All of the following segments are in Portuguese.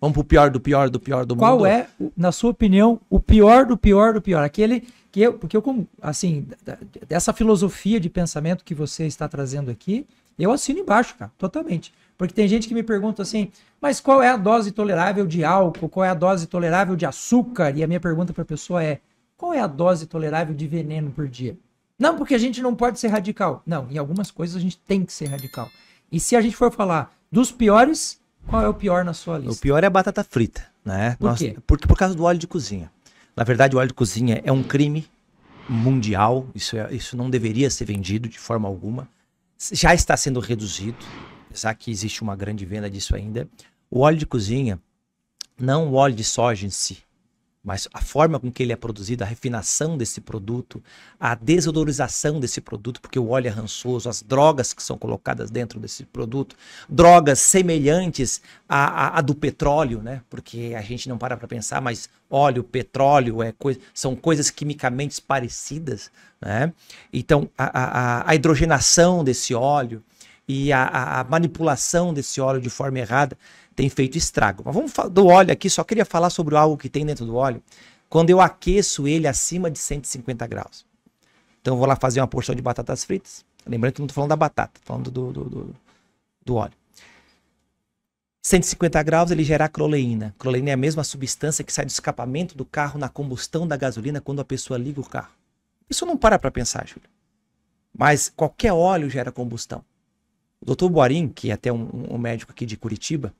Vamos pro pior do pior do pior do mundo? Qual é, na sua opinião, o pior do pior do pior? Aquele que assim, dessa filosofia de pensamento que você está trazendo aqui, eu assino embaixo, cara, totalmente. Porque tem gente que me pergunta assim, mas qual é a dose tolerável de álcool? Qual é a dose tolerável de açúcar? E a minha pergunta para a pessoa é, qual é a dose tolerável de veneno por dia? Não, porque a gente não pode ser radical. Não, em algumas coisas a gente tem que ser radical. E se a gente for falar dos piores, qual é o pior na sua lista? O pior é a batata frita, né? Por quê? Porque por causa do óleo de cozinha. Na verdade, o óleo de cozinha é um crime mundial. Isso não deveria ser vendido de forma alguma. Já está sendo reduzido, apesar que existe uma grande venda disso ainda. O óleo de cozinha, não o óleo de soja em si, mas a forma com que ele é produzido, a refinação desse produto, a desodorização desse produto, porque o óleo é rançoso, as drogas que são colocadas dentro desse produto, drogas semelhantes à do petróleo, né? Porque a gente não para pensar, mas óleo, petróleo, são coisas quimicamente parecidas, né? Então, a hidrogenação desse óleo e a manipulação desse óleo de forma errada tem feito estrago. Mas vamos falar do óleo aqui, só queria falar sobre algo que tem dentro do óleo. Quando eu aqueço ele acima de 150 graus. Então eu vou lá fazer uma porção de batatas fritas. Lembrando que não estou falando da batata, estou falando do óleo. 150 graus ele gera acroleína. Acroleína é a mesma substância que sai do escapamento do carro na combustão da gasolina quando a pessoa liga o carro. Isso não para pensar, Júlio. Mas qualquer óleo gera combustão. O Dr. Boarim, que é até um médico aqui de Curitiba,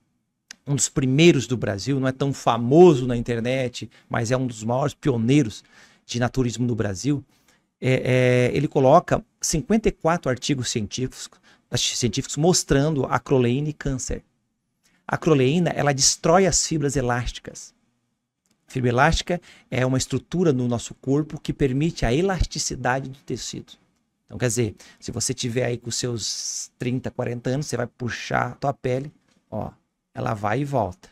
um dos primeiros do Brasil, não é tão famoso na internet, mas é um dos maiores pioneiros de naturismo no Brasil. Ele coloca 54 artigos científicos mostrando a acroleína e câncer. A acroleína, ela destrói as fibras elásticas. A fibra elástica é uma estrutura no nosso corpo que permite a elasticidade do tecido. Então, quer dizer, se você tiver aí com seus 30, 40 anos, você vai puxar a tua pele, ó, ela vai e volta.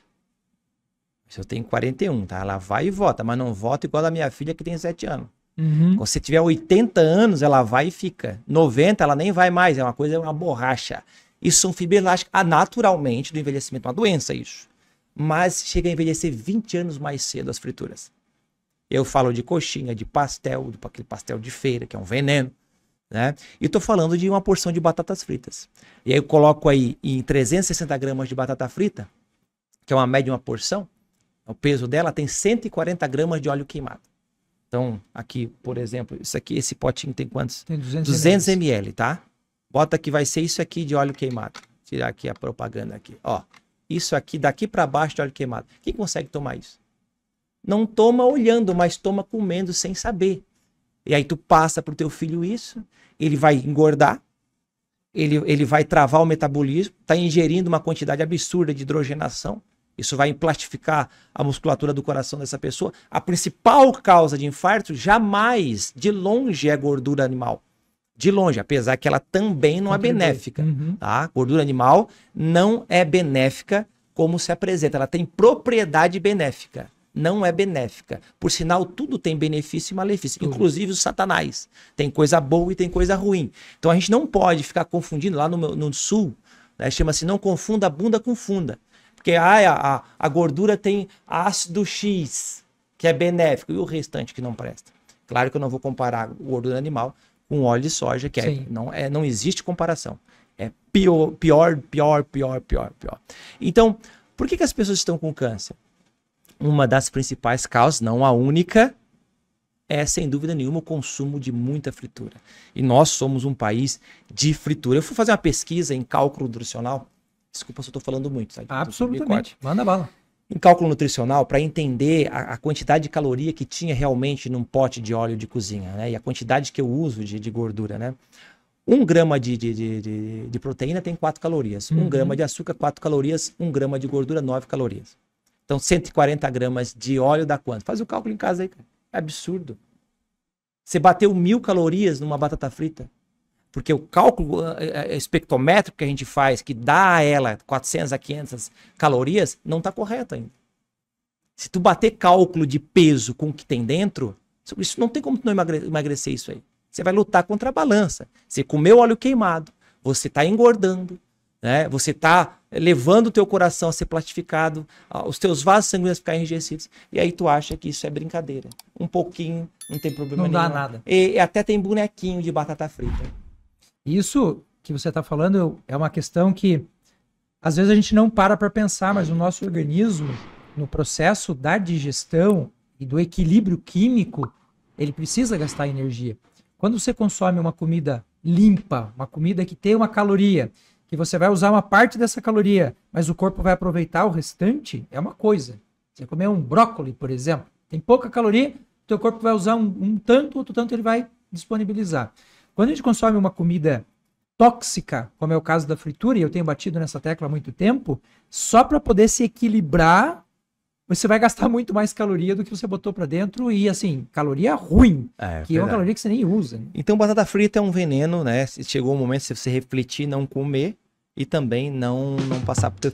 Se eu tenho 41, tá? Ela vai e volta, mas não volta igual a da minha filha que tem 7 anos. Uhum. Quando você tiver 80 anos, ela vai e fica. 90, ela nem vai mais, é uma borracha. Isso são fibras elásticas, naturalmente, do envelhecimento, uma doença isso. Mas chega a envelhecer 20 anos mais cedo as frituras. Eu falo de coxinha, de pastel, aquele pastel de feira, que é um veneno. Né? E estou falando de uma porção de batatas fritas. E aí eu coloco aí em 360 gramas de batata frita, que é uma média de uma porção, o peso dela tem 140 gramas de óleo queimado. Então, aqui, por exemplo, esse potinho tem quantos? Tem 200 ml, tá? Bota que vai ser isso aqui de óleo queimado. Tirar aqui a propaganda aqui. Ó, isso aqui daqui para baixo de óleo queimado. Quem consegue tomar isso? Não toma olhando, mas toma comendo sem saber. E aí tu passa pro teu filho isso, ele vai engordar, ele vai travar o metabolismo, está ingerindo uma quantidade absurda de hidrogenação, isso vai emplastificar a musculatura do coração dessa pessoa. A principal causa de infarto jamais, de longe, é gordura animal. De longe, apesar que ela também não é benéfica. Uhum. Tá? Gordura animal não é benéfica como se apresenta, ela tem propriedade benéfica. Não é benéfica. Por sinal, tudo tem benefício e malefício, inclusive o satanás. Tem coisa boa e tem coisa ruim. Então a gente não pode ficar confundindo, lá no sul, né, chama-se não confunda a bunda com funda. Porque a gordura tem ácido X, que é benéfico, e o restante que não presta. Claro que eu não vou comparar gordura animal com óleo de soja, que não existe comparação. É pior. Então, por que as pessoas estão com câncer? Uma das principais causas, não a única, é sem dúvida nenhuma o consumo de muita fritura. E nós somos um país de fritura. Eu fui fazer uma pesquisa em cálculo nutricional. Desculpa se eu estou falando muito. Tá? Absolutamente. Manda bala. Em cálculo nutricional, para entender a quantidade de caloria que tinha realmente num pote de óleo de cozinha, né? E a quantidade que eu uso de gordura, né? 1 grama de proteína tem 4 calorias. 1 grama de açúcar, 4 calorias. 1 grama de gordura, 9 calorias. Então, 140 gramas de óleo dá quanto? Faz o cálculo em casa aí, cara. É absurdo. Você bateu 1000 calorias numa batata frita. Porque o cálculo espectrométrico que a gente faz, que dá a ela 400 a 500 calorias, não está correto ainda. Se tu bater cálculo de peso com o que tem dentro, isso não tem como tu não emagrecer isso aí. Você vai lutar contra a balança. Você comeu óleo queimado, você está engordando, né? Você tá levando o teu coração a ser plastificado, os teus vasos sanguíneos a ficar enrijecidos, e aí tu acha que isso é brincadeira. Um pouquinho, não tem problema nenhum. Não dá nada. E até tem bonequinho de batata frita. Isso que você está falando é uma questão que às vezes a gente não para pensar, mas o nosso organismo, no processo da digestão e do equilíbrio químico, ele precisa gastar energia. Quando você consome uma comida limpa, uma comida que tem uma caloria, que você vai usar uma parte dessa caloria, mas o corpo vai aproveitar o restante, é uma coisa. Você comer um brócolis, por exemplo, tem pouca caloria, o teu corpo vai usar um tanto, outro tanto ele vai disponibilizar. Quando a gente consome uma comida tóxica, como é o caso da fritura, e eu tenho batido nessa tecla há muito tempo, só para poder se equilibrar, você vai gastar muito mais caloria do que você botou para dentro e, assim, caloria ruim, que é uma caloria que você nem usa. Né? Então, batata frita é um veneno, né? Chegou o momento de você refletir, não comer e também não passar por teu...